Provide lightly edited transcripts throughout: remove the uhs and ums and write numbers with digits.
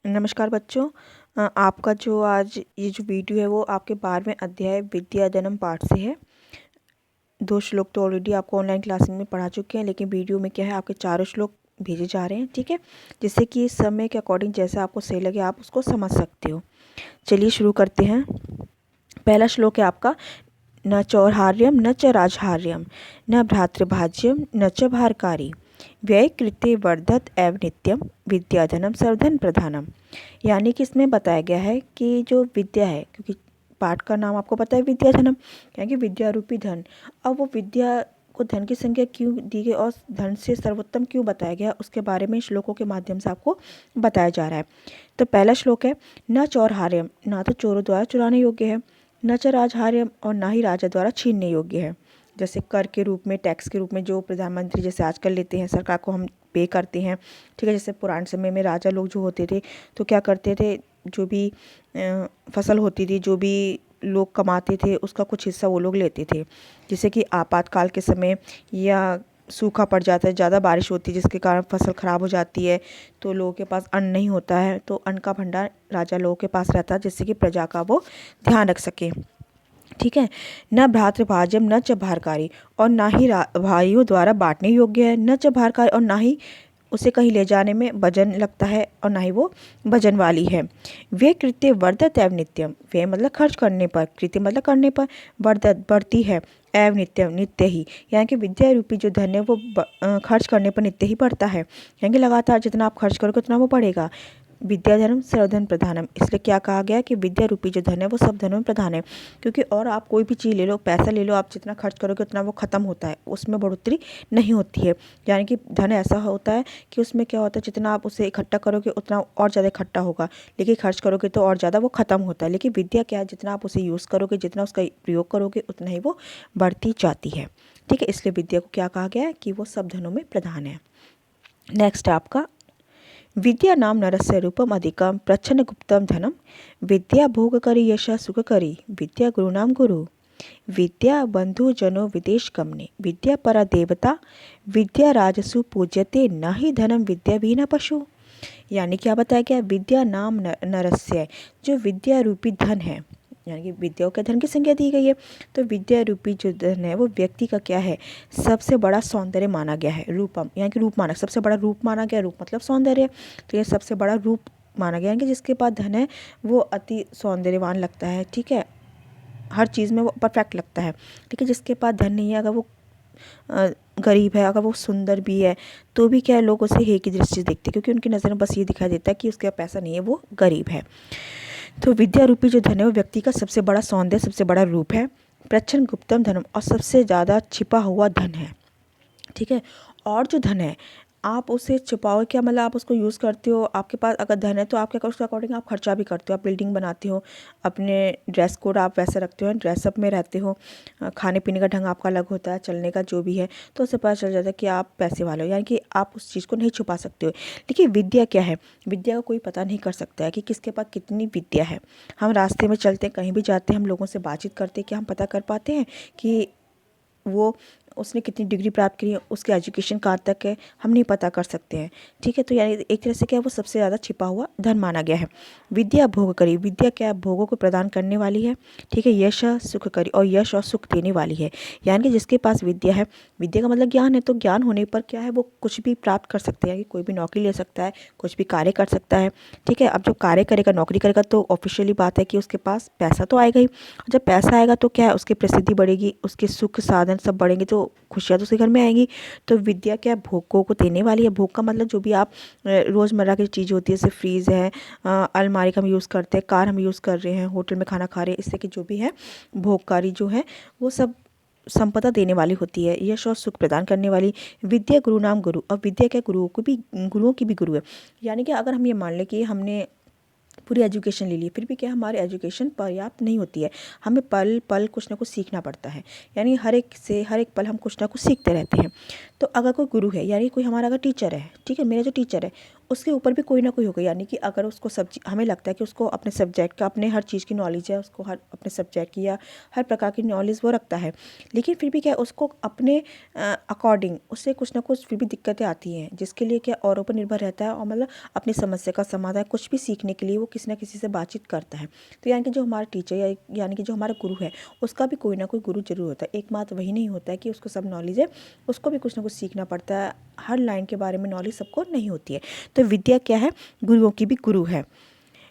नमस्कार बच्चों। आपका जो आज ये जो वीडियो है वो आपके 12वें अध्याय विद्याधनम पाठ से है। 2 श्लोक तो ऑलरेडी आपको ऑनलाइन क्लास में पढ़ा चुके हैं, लेकिन वीडियो में क्या है आपके 4 श्लोक भेजे जा रहे हैं, ठीक है। जिससे कि इस समय के अकॉर्डिंग जैसा आपको सही लगे आप उसको समझ सकते हो। चलिए शुरू करते हैं। पहला श्लोक है आपका, न चौर्हार्यम न च राजहार्यम न भ्रातृभाज्यम न च भारकारी व्यय कृत्य वर्धत एव नित्यम विद्याधनम सर्वधन प्रधानम। यानी कि इसमें बताया गया है कि जो विद्या है, क्योंकि पाठ का नाम आपको पता है विद्याधनम, यानी कि विद्या रूपी धन। अब वो विद्या को धन की संज्ञा क्यों दी गई और धन से सर्वोत्तम क्यों बताया गया, उसके बारे में श्लोकों के माध्यम से आपको बताया जा रहा है। तो पहला श्लोक है, न चौर्हार्यम, ना तो चोरों द्वारा चुराने योग्य है, न च राजहार्यम, और ना ही राजा द्वारा छीनने योग्य है। जैसे कर के रूप में, टैक्स के रूप में जो प्रधानमंत्री जैसे आजकल लेते हैं, सरकार को हम पे करते हैं, ठीक है। जैसे पुराने समय में राजा लोग जो होते थे तो क्या करते थे, जो भी फसल होती थी, जो भी लोग कमाते थे उसका कुछ हिस्सा वो लोग लेते थे। जैसे कि आपातकाल के समय या सूखा पड़ जाता है, ज़्यादा बारिश होती है जिसके कारण फसल ख़राब हो जाती है, तो लोगों के पास अन्न नहीं होता है, तो अन्न का भंडार राजा लोगों के पास रहता है, जिससे कि प्रजा का वो ध्यान रख सके, ठीक है। न भ्रातृभाज्यम न च भारकारी, और ना ही भाइयों द्वारा बांटने योग्य है, न च भारकारी, और ना ही उसे कहीं ले जाने में वजन लगता है, और ना ही वो वजन वाली है। वे कृत्य वर्धत एवं नित्यम, वे मतलब खर्च करने पर, कृत्य मतलब करने पर, वर्धत बढ़ती है, एवं नित्यम नित्य ही, यानी कि विद्या रूपी जो धन है वो खर्च करने पर नित्य ही बढ़ता है, यानी कि लगातार जितना आप खर्च करोगे उतना वो बढ़ेगा। विद्याधनम सर्वधन प्रधानम, इसलिए क्या कहा गया कि विद्या रूपी जो धन है वो सब धनों में प्रधान है। क्योंकि और आप कोई भी चीज़ ले लो, पैसा ले लो, आप जितना खर्च करोगे उतना वो ख़त्म होता है, उसमें बढ़ोतरी नहीं होती है। यानी कि धन ऐसा होता है कि उसमें क्या होता है, जितना आप उसे इकट्ठा करोगे उतना और ज़्यादा इकट्ठा होगा, लेकिन खर्च करोगे तो और ज़्यादा वो ख़त्म होता है। लेकिन विद्या क्या है, जितना आप उसे यूज़ करोगे, जितना उसका प्रयोग करोगे उतना ही वो बढ़ती जाती है, ठीक है। इसलिए विद्या को क्या कहा गया है कि वो सब धनों में प्रधान है। नेक्स्ट है आपका, विद्या नाम नरस्य रूपम अधिकम प्रच्छन्न गुप्तम धनम विद्या भोग करी यशा सुख करी विद्या गुरु नाम गुरु विद्या बंधु जनो विदेश गमने विद्या परा देवता विद्या राजसु पूज्यते न ही धनम विद्या विना पशु। यानी क्या बताया गया, विद्या नाम नरस्य, जो विद्या रूपी धन है, यानी कि विद्या के धन की संज्ञा दी गई है। तो विद्या रूपी जो धन है वो व्यक्ति का क्या है, सबसे बड़ा सौंदर्य माना गया है। रूपम यानी कि रूप माना, सबसे बड़ा रूप माना गया, रूप मतलब सौंदर्य, तो ये सबसे बड़ा रूप माना गया, यानी कि जिसके पास धन है वो अति सौंदर्यवान लगता है, ठीक है, हर चीज़ में वो परफेक्ट लगता है, ठीक है। जिसके पास धन नहीं है, अगर वो गरीब है, अगर वो सुंदर भी है, तो भी क्या है, लोग उसे हे की दृष्टि से देखते हैं, क्योंकि उनकी नज़र में बस ये दिखाई देता है कि उसके पास पैसा नहीं है, वो गरीब है। तो विद्या रूपी जो धन है वो व्यक्ति का सबसे बड़ा सौंदर्य, सबसे बड़ा रूप है, प्रच्छन्न गुप्तम धनम, और सबसे ज़्यादा छिपा हुआ धन है, ठीक है। और जो धन है आप उसे छुपाओ क्या, मतलब आप उसको यूज़ करते हो, आपके पास अगर धन है तो आप क्या करो, उसके अकॉर्डिंग आप खर्चा भी करते हो, आप बिल्डिंग बनाते हो, अपने ड्रेस कोड आप वैसे रखते हो, ड्रेसअप में रहते हो, खाने पीने का ढंग आपका अलग होता है, चलने का जो भी है, तो उससे पता चल जाता है कि आप पैसे वाले हो, यानी कि आप उस चीज़ को नहीं छुपा सकते हो। लेकिन विद्या क्या है, विद्या का कोई पता नहीं कर सकता है कि किसके पास कितनी विद्या है। हम रास्ते में चलते हैं, कहीं भी जाते हैं, हम लोगों से बातचीत करते हैं, कि हम पता कर पाते हैं कि वो उसने कितनी डिग्री प्राप्त करी है, उसके एजुकेशन कहाँ तक है, हम नहीं पता कर सकते हैं, ठीक है। तो यानी एक तरह से क्या है, वो सबसे ज़्यादा छिपा हुआ धन माना गया है। विद्या भोग करी, विद्या क्या है, भोगों को प्रदान करने वाली है, ठीक है। यश सुख करी, और यश और सुख देने वाली है, यानी कि जिसके पास विद्या है, विद्या का मतलब ज्ञान है, तो ज्ञान होने पर क्या है, वो कुछ भी प्राप्त कर सकते हैं, कि कोई भी नौकरी ले सकता है, कुछ भी कार्य कर सकता है, ठीक है। अब जो कार्य करेगा, नौकरी करेगा, तो ऑफिशियली बात है कि उसके पास पैसा तो आएगा ही, जब पैसा आएगा तो क्या है, उसकी प्रसिद्धि बढ़ेगी, उसके सुख साधन सब बढ़ेंगे, तो खुशियाँ तो उसके घर में आएंगी। तो विद्या क्या है, भोगों को देने वाली है। भोग का मतलब जो भी आप रोज़मर्रा की चीज़ होती है, जैसे फ्रीज़ है, अलमारी का हम यूज़ करते हैं, कार हम यूज़ कर रहे हैं, होटल में खाना खा रहे हैं, इससे कि जो भी है भोगकारी जो है वो सब संपदा देने वाली होती है, यश और सुख प्रदान करने वाली। विद्या गुरु नाम गुरु, और विद्या क्या, गुरुओं की भी गुरु है। यानी कि अगर हम ये मान लें कि हमने पूरी एजुकेशन ले ली, फिर भी क्या हमारी एजुकेशन पर्याप्त नहीं होती है, हमें पल पल कुछ ना कुछ सीखना पड़ता है, यानी हर एक पल हम कुछ ना कुछ सीखते रहते हैं। तो अगर कोई गुरु है, यानी कोई हमारा अगर टीचर है, ठीक है, मेरा जो टीचर है उसके ऊपर भी कोई ना कोई होगा। यानी कि अगर उसको हमें लगता है कि उसको अपने सब्जेक्ट का, अपने हर चीज़ की नॉलेज है, उसको हर अपने सब्जेक्ट की या हर प्रकार की नॉलेज वो रखता है, लेकिन फिर भी क्या है, उसको अपने अकॉर्डिंग उससे कुछ ना कुछ फिर भी दिक्कतें आती हैं, जिसके लिए क्या औरों पर निर्भर रहता है और मतलब अपनी समस्या का समाधान कुछ भी सीखने के लिए वो किसी ना किसी से बातचीत करता है। तो यानी कि जो हमारा टीचर या यानी कि जो हमारा गुरु है, उसका भी कोई ना कोई गुरु जरूर होता है। एकमात्र वही नहीं होता है कि उसको सब नॉलेज है, उसको भी कुछ ना कुछ सीखना पड़ता है। हर लाइन के बारे में नॉलेज सबको नहीं होती है। तो विद्या क्या है, गुरुओं की भी गुरु है।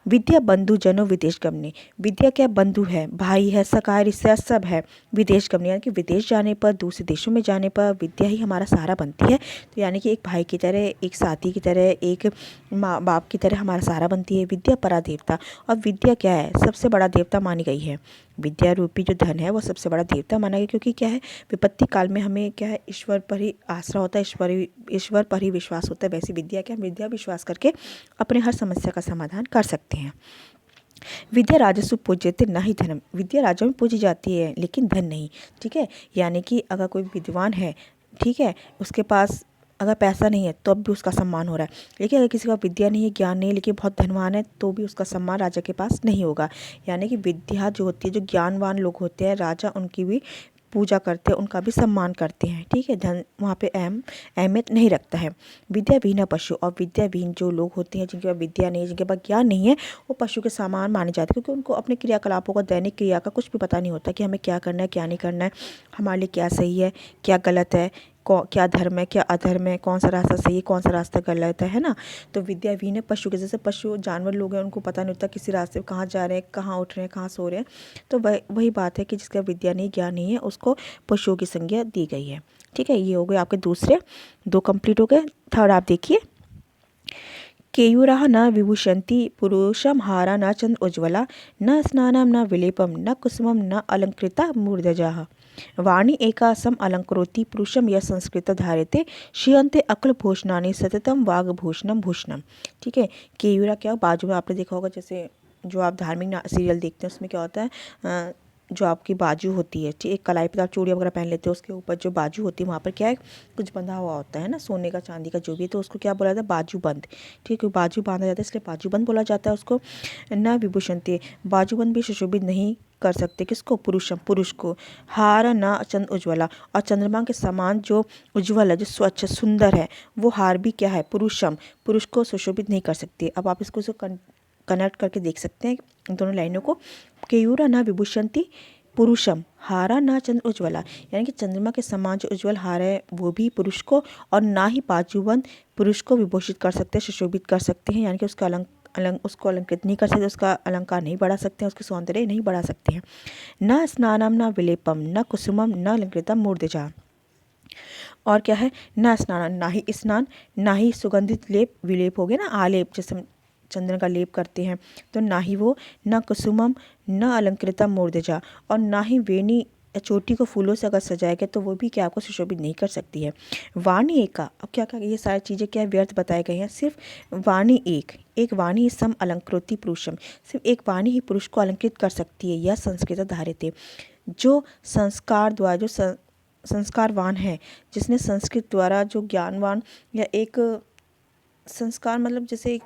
विद्या बंधु जनों विदेश गमने। विद्या क्या बंधु है, भाई है, सखा है, रिश्ता सब है। विदेश गमने यानी कि विदेश जाने पर, दूसरे देशों में जाने पर विद्या ही हमारा सहारा बनती है। तो यानी कि एक भाई की तरह, एक साथी की तरह, एक माँ बाप की तरह हमारा सहारा बनती है विद्या। परा देवता, और विद्या क्या है, सबसे बड़ा देवता मानी गई है। विद्या रूपी जो धन है वो सबसे बड़ा देवता माना गया, क्योंकि क्या है, विपत्ति काल में हमें क्या है, ईश्वर पर ही आसरा होता है, ईश्वर पर ही विश्वास होता है। वैसी विद्या क्या, विद्या विश्वास करके अपने हर समस्या का समाधान कर सकते हैं। विद्या राजस्व पूज्यते न ही धनम। विद्या राजा में पूजी जाती है लेकिन धन नहीं। ठीक है, यानी कि अगर कोई विद्वान है, ठीक है, उसके पास अगर पैसा नहीं है तो अब भी उसका सम्मान हो रहा है, लेकिन अगर किसी का विद्या नहीं है, ज्ञान नहीं है, लेकिन बहुत धनवान है, तो भी उसका सम्मान राजा के पास नहीं होगा। यानी कि विद्या जो होती है, जो ज्ञानवान लोग होते हैं, राजा उनकी भी पूजा करते हैं, उनका भी सम्मान करते हैं। ठीक है, धन वहाँ पे अहमियत नहीं रखता है। विद्या विहीन पशु, और विद्या विहीन जो लोग होते हैं, जिनके पास विद्या नहीं है, जिनके पास ज्ञान नहीं है, वो पशु के समान माने जाते हैं, क्योंकि उनको अपने क्रियाकलापों का, दैनिक क्रिया का कुछ भी पता नहीं होता कि हमें क्या करना है, क्या नहीं करना है, हमारे लिए क्या सही है, क्या गलत है, क्या धर्म है, क्या अधर्म है, कौन सा रास्ता सही है, कौन सा रास्ता गलत है ना। तो विद्या विहीन पशु के जैसे, पशु जानवर लोग हैं, उनको पता नहीं होता किसी रास्ते पे कहाँ जा रहे हैं, कहाँ उठ रहे हैं, कहाँ सो रहे हैं। तो वही बात है कि जिसका विद्या नहीं, ज्ञान नहीं है, उसको पशुओं की संज्ञा दी गई है। ठीक है, ये हो गए आपके दूसरे दो कंप्लीट हो गए। थर्ड आप देखिए, केयूरः न विभूषन्ति पुरुषं हारा न चंद्र उज्ज्वला न स्नानं न विलेपम न कुसुमं न अलंकृता मूर्धजाः वाणी एका सम अलंकरोति पुरुषम यह संस्कृत धार्यते श्रियन्ते अक्ल भूषणानि सततम वागभूषणम भूषणम। ठीक है, केयूरा क्या, बाजू में आपने देखा होगा, जैसे जो आप धार्मिक सीरियल देखते हैं उसमें क्या होता है, जो आपकी बाजू होती है, ठीक, एक कलाई पे आप चूड़ियाँ वगैरह पहन लेते हो, उसके ऊपर जो बाजू होती है वहाँ पर क्या है, कुछ बंधा हुआ होता है ना, सोने का, चांदी का, जो भी है, तो उसको क्या बोला जाता है, बाजूबंद। ठीक है, बाजू बांधा जाता है, इसलिए बाजूबंद बोला जाता है उसको। न विभूषणते, बाजूबंद भी सुशोभित नहीं कर सकते, किसको, पुरुषम, पुरुष को। हार न चंद्र उज्ज्वला, और चंद्रमा के समान जो उज्ज्वल है, जो स्वच्छ सुंदर है, वो हार भी क्या है, पुरुषम, पुरुष को सुशोभित नहीं कर सकते। अब आप इसको कनेक्ट करके देख सकते हैं दोनों लाइनों को। केयूरा न विभूषन्ति पुरुषम हारा ना चंद्र उज्ज्वला, यानी कि चंद्रमा के समान जो उज्ज्वल हार है वो भी पुरुष को, और ना ही बाजूबंद पुरुष को विभूषित कर सकते हैं, सुशोभित कर सकते हैं, यानी कि उसका उसको अलंकृत नहीं कर सकते, उसका अलंकार नहीं बढ़ा सकते हैं, उसके सौंदर्य नहीं बढ़ा सकते हैं। न स्नानम न विलेपम न कुसुमम न अलंकृतम मूर्धजा, और क्या है, न स्नान, ना ही स्नान, ना ही सुगंधित लेप, विलेप हो गया ना, आलेप, जैसे चंदन का लेप करते हैं, तो ना ही वो, न कुसुमम न अलंकृतम मूर्धजा, और ना ही वेणी या चोटी को फूलों से अगर सजाया गया तो वो भी क्या आपको सुशोभित नहीं कर सकती है। वाणी एका, अब क्या क्या ये सारी चीज़ें क्या व्यर्थ बताए गए हैं, सिर्फ वाणी एक वाणी ही सम अलंकृति पुरुषम, सिर्फ एक वाणी ही पुरुष को अलंकृत कर सकती है। यह संस्कृत धारित, जो संस्कार द्वारा, जो संस्कारवान है, जिसने संस्कृत द्वारा जो ज्ञानवान, या एक संस्कार मतलब जैसे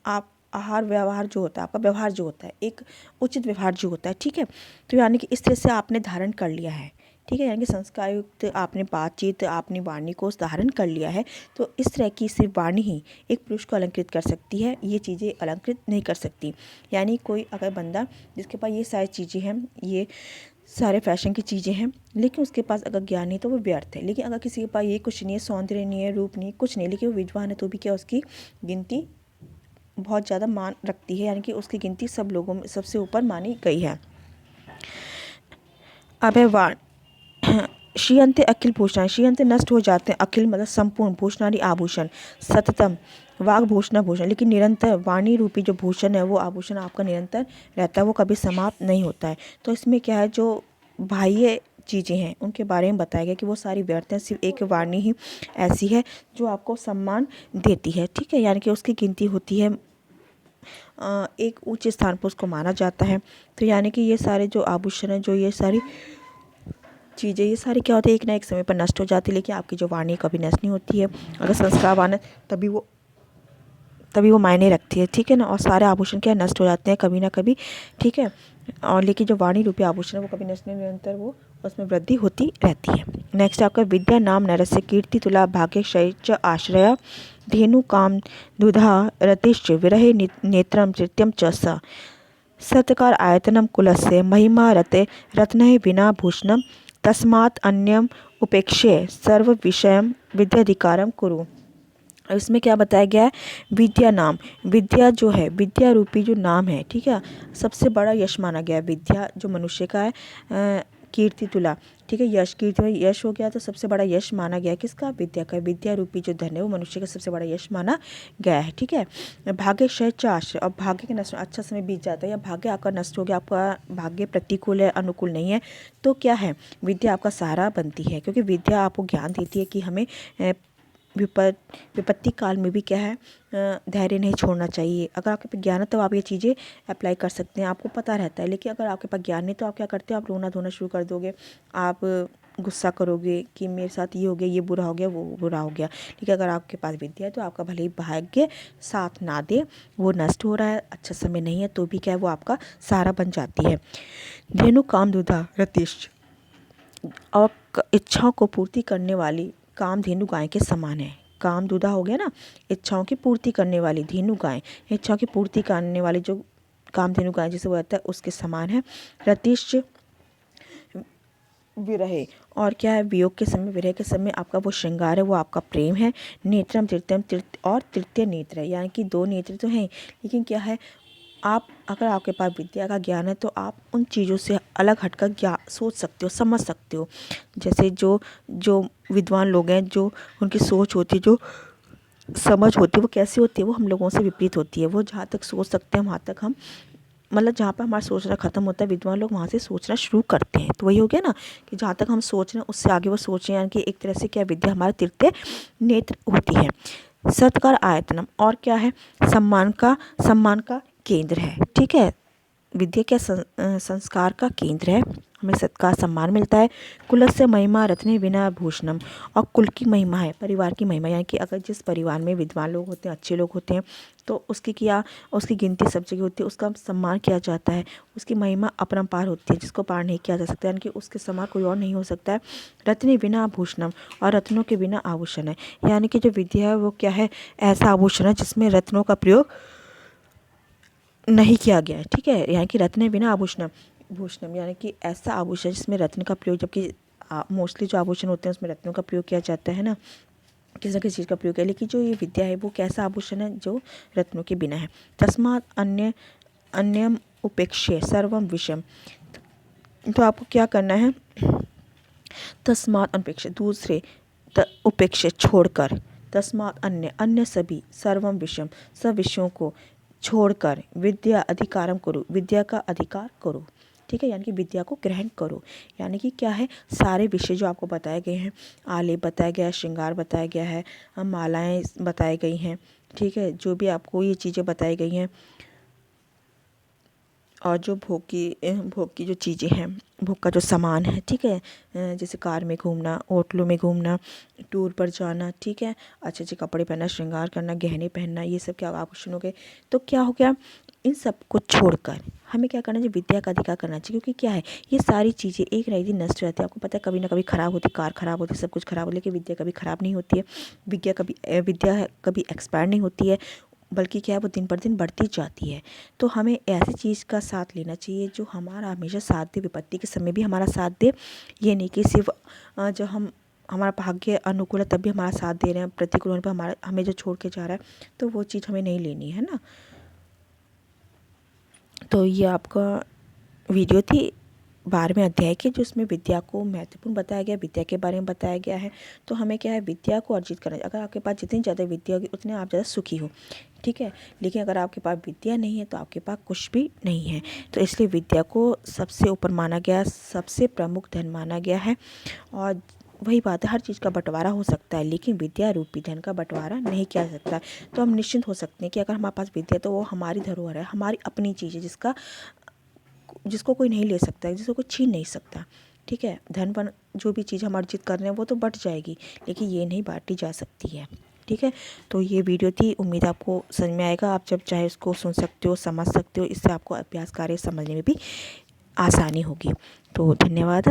आप आहार व्यवहार जो होता है, आपका व्यवहार जो होता है, एक उचित व्यवहार जो होता है, ठीक है, तो यानी कि इस तरह से आपने धारण कर लिया है। ठीक है, यानी कि संस्कार युक्त आपने बातचीत, आपने वाणी को धारण कर लिया है, तो इस तरह की सिर्फ वाणी ही एक पुरुष को अलंकृत कर सकती है, ये चीज़ें अलंकृत नहीं कर सकती। यानी कोई अगर बंदा जिसके पास ये सारी चीज़ें हैं, ये सारे फैशन की चीज़ें हैं, लेकिन उसके पास अगर ज्ञान नहीं तो वो व्यर्थ है। लेकिन अगर किसी के पास ये कुछ नहीं है, सौंदर्य नहीं है, रूप नहीं, कुछ नहीं, लेकिन वो विद्वान है, तो भी क्या उसकी गिनती बहुत ज़्यादा मान रखती है, यानी कि उसकी गिनती सब लोगों में सबसे ऊपर मानी गई है। अब है वाण, श्रियंते अखिल भूषण, श्रियंते नष्ट हो जाते हैं, अखिल मतलब संपूर्ण, भूषणादि आभूषण, सततम वाग भूषण भूषण, लेकिन निरंतर वाणी रूपी जो भूषण है, वो आभूषण आपका निरंतर रहता है, वो कभी समाप्त नहीं होता है। तो इसमें क्या है, जो बाह्य चीज़ें हैं उनके बारे में बताया गया कि वो सारी व्यर्थ हैं, सिर्फ एक वाणी ही ऐसी है जो आपको सम्मान देती है। ठीक है, यानी कि उसकी गिनती होती है, एक ऊंचे स्थान पर उसको माना जाता है। तो यानी कि ये सारे जो आभूषण हैं, जो ये सारी चीज़ें, ये सारी क्या होती है, एक ना एक समय पर नष्ट हो जाती है, लेकिन आपकी जो वाणी कभी नष्ट नहीं होती है। अगर संस्कारवान है तभी वो तभी वो मायने रखती है, ठीक है ना। और सारे आभूषण क्या नष्ट हो जाते हैं कभी ना कभी, ठीक है। और लेकिन जो वाणी रूपी आभूषण है वो कभी नष्ट नहीं, निरंतर वो उसमें वृद्धि होती रहती है। नेक्स्ट आपका विद्या नाम नरस्य कीर्ति तुला भाग्य क्षय च आश्रय धेनु काम दुधा रतिश्च विरहे नेत्रम तृतीयम च स सत्कार आयतनम कुलस्य महिमा रते रत्न विना भूषणम तस्मात् अन्यम उपेक्षे सर्व विषयम विद्याधिकारम कुरु। और इसमें क्या बताया गया है, विद्या नाम, विद्या जो है, विद्या रूपी जो नाम है, ठीक है, सबसे बड़ा यश माना गया है। विद्या जो मनुष्य का है, कीर्ति तुला, ठीक है, यश, कीर्ति में यश हो गया तो सबसे बड़ा यश माना गया है किसका, विद्या का। विद्या रूपी जो धन है वो मनुष्य का सबसे बड़ा यश माना गया है, ठीक है। भाग्य क्षय च आश्रय, और भाग्य के नष्ट, अच्छा समय बीत जाता है या भाग्य आपका नष्ट हो गया, आपका भाग्य प्रतिकूल है, अनुकूल नहीं है, तो क्या है, विद्या आपका सहारा बनती है, क्योंकि विद्या आपको ज्ञान देती है कि हमें विपत्ति काल में भी क्या है, धैर्य नहीं छोड़ना चाहिए। अगर आपके पास ज्ञान है तो आप ये चीज़ें अप्लाई कर सकते हैं, आपको पता रहता है। लेकिन अगर आपके पास ज्ञान नहीं तो आप क्या करते हो, आप रोना धोना शुरू कर दोगे, आप गुस्सा करोगे कि मेरे साथ ये हो गया, ये बुरा हो गया, वो बुरा हो गया। लेकिन अगर आपके पास विद्या है तो आपका भले ही भाग्य साथ ना दे, वो नष्ट हो रहा है, अच्छा समय नहीं है, तो भी क्या है, वो आपका सहारा बन जाती है। धेनु काम दुधा रतिश्च, और इच्छाओं को पूर्ति करने वाली कामधेनु गाय के समान है। काम दुधा हो गया ना, इच्छाओं की पूर्ति करने वाली, धेनु गाय इच्छाओं की पूर्ति करने वाली जो कामधेनु गाय जिसे वो रहता है उसके समान है। रतिश्च विरहे, और क्या है, वियोग के समय, विरह के समय आपका वो श्रृंगार है, वो आपका प्रेम है। नेत्रम तृतीयम, और तृतीय नेत्र है, यानी कि दो नेत्र तो हैं, लेकिन क्या है, आप अगर आपके पास विद्या का ज्ञान है तो आप उन चीज़ों से अलग हटकर सोच सकते हो, समझ सकते हो। जैसे जो जो विद्वान लोग हैं, जो उनकी सोच होती है, जो समझ होती है, वो कैसी होती है, वो हम लोगों से विपरीत होती है। वो जहाँ तक सोच सकते हैं वहाँ तक हम, मतलब जहाँ पर हमारा सोचना ख़त्म होता है, विद्वान लोग वहाँ से सोचना शुरू करते हैं। तो वही हो गया ना कि जहाँ तक हम सोच रहे हैं उससे आगे वो सोच रहे हैं, यानी कि एक तरह से क्या, विद्या हमारे तृतीय नेत्र होती है। सत्कार आयतनम, और क्या है, सम्मान का केंद्र है, ठीक है। विद्या क्या संस्कार का केंद्र है, हमें सत्कार सम्मान मिलता है। कुलस्य महिमा रत्ने विना भूषणम, और कुल की महिमा है, परिवार की महिमा, यानी कि अगर जिस परिवार में विद्वान लोग होते हैं, अच्छे लोग होते हैं, तो उसकी गिनती सब जगह होती है, उसका सम्मान किया जाता है, उसकी महिमा अपरंपार होती है, जिसको पार नहीं किया जा सकता, यानी कि उसके समान कोई और नहीं हो सकता है। रत्ने बिना आभूषणम, और रत्नों के बिना आभूषण है, यानी कि जो विद्या है वो क्या है, ऐसा आभूषण है जिसमें रत्नों का प्रयोग नहीं किया गया है, ठीक है। यानी कि रत्न बिना आभूषणम, भूषणम यानी कि ऐसा आभूषण जिसमें रत्न का प्रयोग, जबकि मोस्टली जो आभूषण होते हैं उसमें रत्नों का प्रयोग किया जाता है ना, किसी न किसी चीज़ का प्रयोग है। लेकिन जो ये विद्या है वो कैसा आभूषण है, जो रत्नों के बिना है। तस्मात् अन्यम उपेक्षे सर्वम विषम, तो आपको क्या करना है, तस्मात् अनपेक्ष, दूसरे उपेक्षे छोड़कर, तस्मात् अन्य सभी, सर्वम विषम, सब विषयों को छोड़कर, विद्या अधिकारम करो, विद्या का अधिकार करो, ठीक है। यानी कि विद्या को ग्रहण करो, यानी कि क्या है, सारे विषय जो आपको बताए गए हैं, आलेप बताया गया है, श्रृंगार बताया गया है, मालाएं बताई गई हैं, ठीक है, जो भी आपको ये चीज़ें बताई गई हैं, और जो भोग की जो चीज़ें हैं, भोग का जो सामान है, ठीक है, जैसे कार में घूमना, होटलों में घूमना, टूर पर जाना, ठीक है, अच्छे अच्छे कपड़े पहनना, श्रृंगार करना, गहने पहनना, ये सब क्या आभूषण हो गए। तो क्या हो गया, इन सब को छोड़कर हमें क्या करना चाहिए, विद्या का अधिकार करना चाहिए। क्योंकि क्या है, ये सारी चीज़ें एक ना एक दिन नष्ट हो जाती है, आपको पता है, कभी ना कभी ख़राब होती, कार ख़राब होती, सब कुछ ख़राब होती, लेकिन विद्या कभी ख़राब नहीं होती है। विद्या कभी एक्सपायर नहीं होती है, बल्कि क्या है, वो दिन पर दिन बढ़ती जाती है। तो हमें ऐसी चीज़ का साथ लेना चाहिए जो हमारा हमेशा साथ दे, विपत्ति के समय भी हमारा साथ दे। ये नहीं कि सिर्फ जब हमारा भाग्य अनुकूल है तब भी हमारा साथ दे रहे हैं, प्रतिकूल होने पर हमें जो छोड़ के जा रहा है, तो वो चीज़ हमें नहीं लेनी है ना। तो ये आपका वीडियो थी 12वें अध्याय के, जो इसमें विद्या को महत्वपूर्ण बताया गया, विद्या के बारे में बताया गया है। तो हमें क्या है, विद्या को अर्जित करना है। अगर आपके पास जितनी ज़्यादा विद्या होगी उतने आप ज़्यादा सुखी हो, ठीक है। लेकिन अगर आपके पास विद्या नहीं है तो आपके पास कुछ भी नहीं है। तो इसलिए विद्या को सबसे ऊपर माना गया, सबसे प्रमुख धन माना गया है। और वही बात है, हर चीज़ का बंटवारा हो सकता है, लेकिन विद्या रूपी धन का बंटवारा नहीं किया जा सकता। तो हम निश्चिंत हो सकते हैं कि अगर हमारे पास विद्या तो वो हमारी धरोहर है, हमारी अपनी चीज़ है, जिसको कोई नहीं ले सकता है, जिसको कोई छीन नहीं सकता, ठीक है। धन पर जो भी चीज़ हम अर्जित कर रहे हैं वो तो बट जाएगी, लेकिन ये नहीं बांटी जा सकती है, ठीक। ठीक है। तो ये वीडियो थी, उम्मीद आपको समझ में आएगा। आप जब चाहे उसको सुन सकते हो, समझ सकते हो, इससे आपको अभ्यास कार्य समझने में भी आसानी होगी। तो धन्यवाद।